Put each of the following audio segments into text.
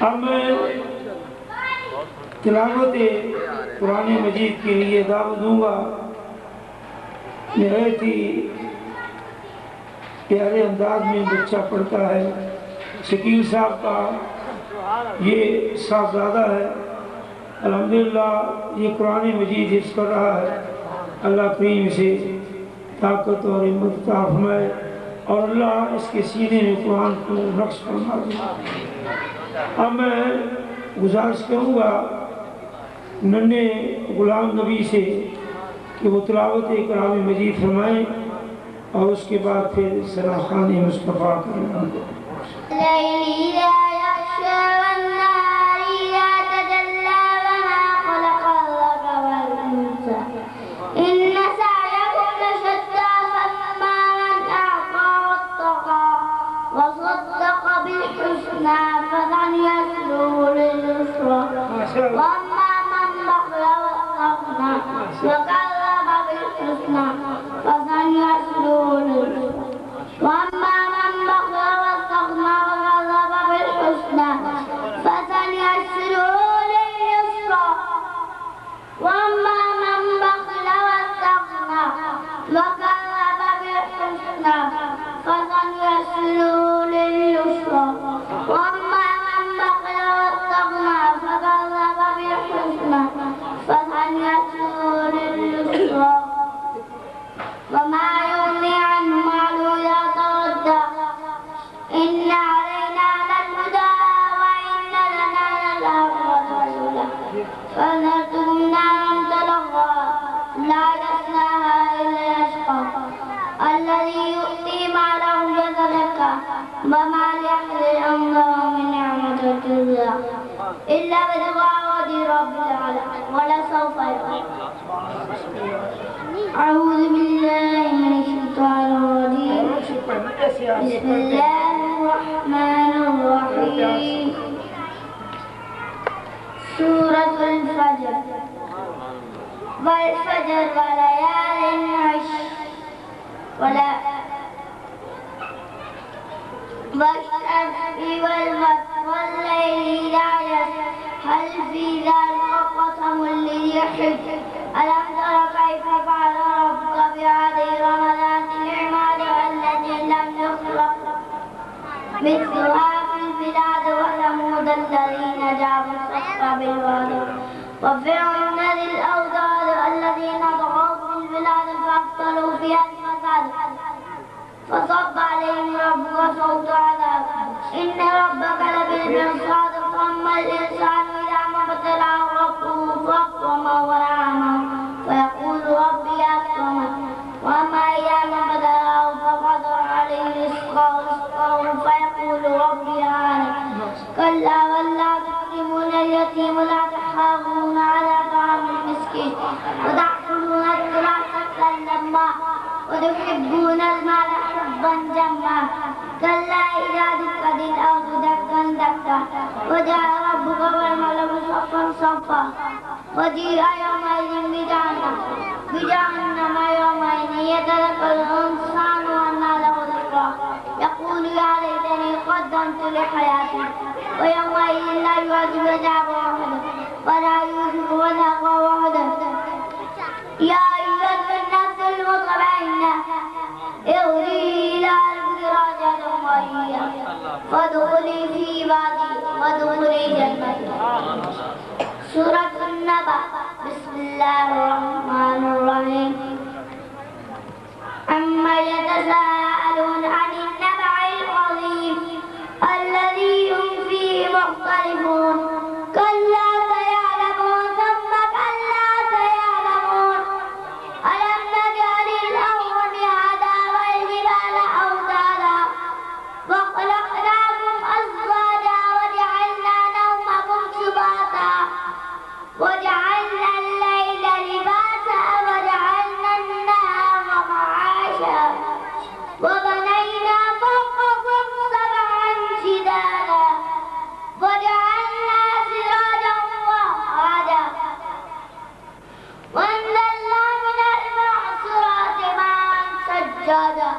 अब मैं तिलावत कुरान मजीद के लिए दावत दूंगा। नहायत ही प्यारे अंदाज में बच्चा पढ़ता है। शकील साहब का ये साहबजादा है, अल्हम्दुलिल्लाह ये कुरान मजीद हिफ्ज़ कर रहा है। अल्लाह करीम से ताकत और हिम्मत अता फरमाए और अल्लाह इसके सीने में कुरान को नक्श फरमा दे। अब मैं गुजारिश करूँगा नन्हे गुलाम नबी से कि वो तिलावत कुरान मजीद फरमाएँ और उसके बाद फिर सलाख़ान मुस्तफ़ा करें। وأما من بخل واستغنى وكذب بالحسنى فسنيسره لليسرى وأما من بخل واستغنى وكذب بالحسنى فسنيسره لليسرى وأما من بخل واستغنى وكذب بالحسنى فسنيسره لليسرى وأما من بخل واستغنى فكذب بالحسنى فسنيسره لليسرى وما يغني عنه ماله إذا تردى إن علينا للهدى وإن لنا للآخرة والأولى فذرتكم نارا تلظى لا يصلاها إلا الأشقى الذي يؤتي ماله يتزكى وما لأحد عنده من نعمة تجزى إلا ابتغاء وجه رب العالمين ولسوف يرضى. أعوذ بالله من الشيطان الرجيم. بسم الله الرحمن الرحيم. سورة الفجر والفجر وليال عشر والشمس والوتر والليل إذا يسر هل في ذلك قسم لذي حجر ألم تر كيف فعل ربك بعاد إرم ذات العماد التي لم يخلق مثلها في البلاد وثمود الذين جابوا الصخر بالواد وفرعون ذي الأوتاد الذين طغوا في البلاد فأكثروا فيها الفساد فصب عليهم ربك صوت عذاب إن ربك لبالمرصاد ثم الإنسان إذا ما ابتلاه ربه فأكرمه ونعمه فيقول ربي أكرمن وأما إذا ما ابتلاه فقدر عليه رزقه فيقول ربي أهانن كلا بل لا تكرمون اليتيم ولا تحاضون على طعام المسكين وتأكلون التراث أكلا لما وتحبون المال حبا جما كلا إذا دكت الأرض دكا دكا وجاء ربك والملك صفا صفا وجيء يومئذ بجهنم يومئذ يتذكر الإنسان وأنى له ذكرى يقول يا ليتني قدمت لحياتي ويومئذ لا يعذب عذابه أحد ولا يوثق وثاقه أحد يا أيها النفس المطمئنة ارجعي إلى ربك راجعة مرضية فادخلي في عبادي وادخلي جنتي. سورة النبأ. بسم الله الرحمن الرحيم. عما يتساءلون عن النبأ العظيم الذي هم فيه مختلفون كلا سيعلمون ثم كلا سيعلمون ألم نجعل الأرض مهادا والجبال أوتادا وخلقناكم أزواجا وجعلنا نومكم سباتا وجعلنا الليل لباسا وجعلنا النهار معاشا وبنينا فوقكم سبعا شدادا وجعلنا سراجا وهاجا وأنزلنا من المعصرات ماء ثجاجا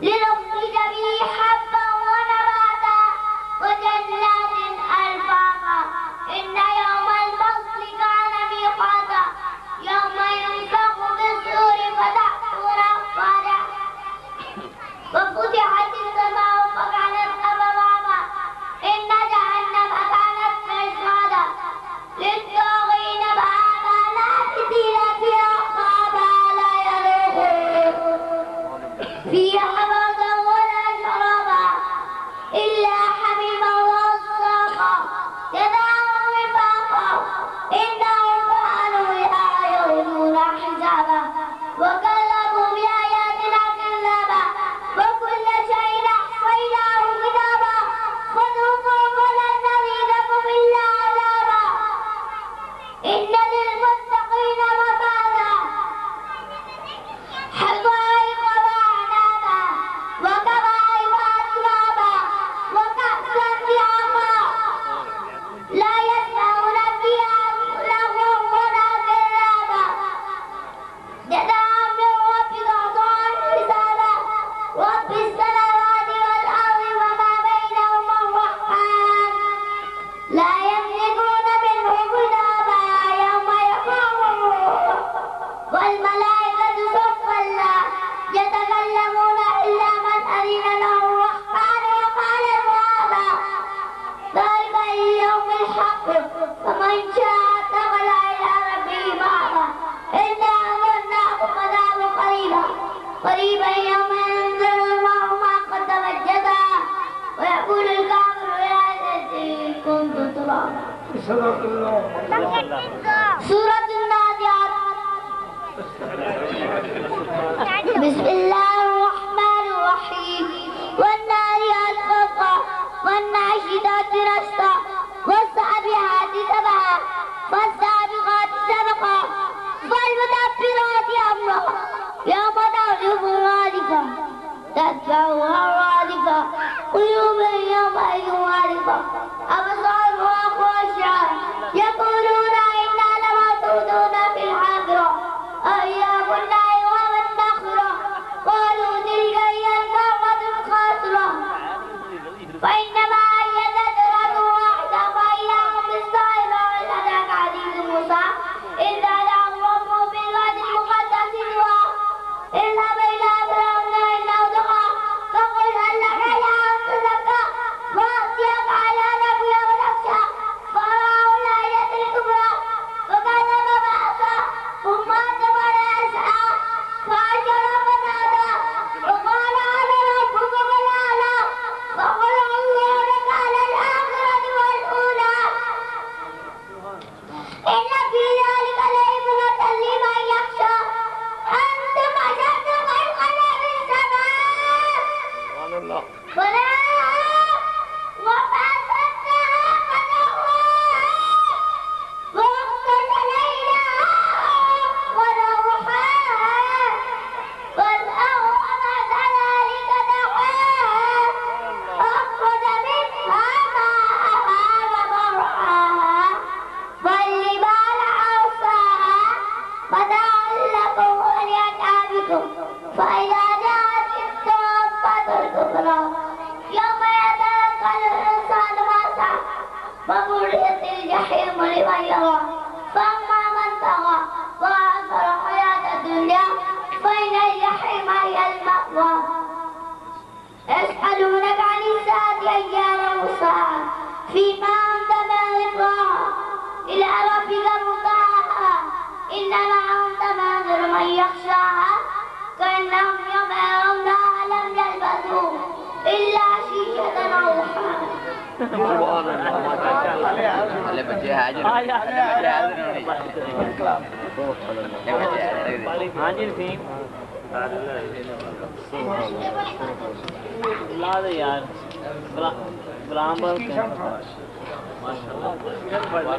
لنخرج به حبا ونباتا وجنات ومن شاء اتخذ إلى ربه مآبا إنا أمرناكم عذابا قريبا يوم ينظر المرء ما قدمت يداه ويقول الكافر يا ليتني كنت ترابا. صدق الله. سورة النازعات. بسم الله الرحمن الرحيم. والناريات غرقا والناشدات نشطا والسابحات سبحا فالسابقات سبقا فالمدبرات أمرا يوم ترجف الرادفة تتبعها الرادفة قلوب يومئذ واردة أبصارها خاشعة يقولون إنا لمردودون في الحافرة أإذا كنا عظاما نخرة قالوا تلك هي الكرة الخاسرة فإنما هي ذكرة واحدة فإذا هم بالساهرة هل حديث موسى إذ ناداه ربه بالواد المقدس طوى اذهب إلى فرعون إنه طغى فقل هل لك إلى أن تزكى وأتيك على نبي ونخشى فرأوا الآية الكبرى فكذب فعصى ثم أدبر يسعى فحشر فنادى وقال أنا ربكم الأعلى فقل الله لك على الآخرة والأولى إن في ذلك لعبرة لمن يخشى أنتم أشد خلقا من السماء بناها وفسدناها فسواها وأغطش ليلها وضحاها والأرض بعد ذلك دحاها أخرج منها ماءها ومرعاها والجبال أرساها متاعا لكم ولأنعامكم فإذا جاءت الصاخة الكبرى يوم يتذكر الإنسان ما سعى وبرزت الجحيم لمن يرى فأما من طغى وآثر الحياة الدنيا فإن الجحيم هي المأوى. يسألونك عن الساعة أيان مرساها فيما أنت من ذكراها إلى ربك مرتاحها إنما أنت منذر من يخشاها كأنهم يوم يرونها لم يلبثوا إلا عشية أو ضحاها. यार गुलाम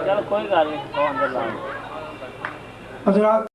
चलो कोई गल नहीं हजरात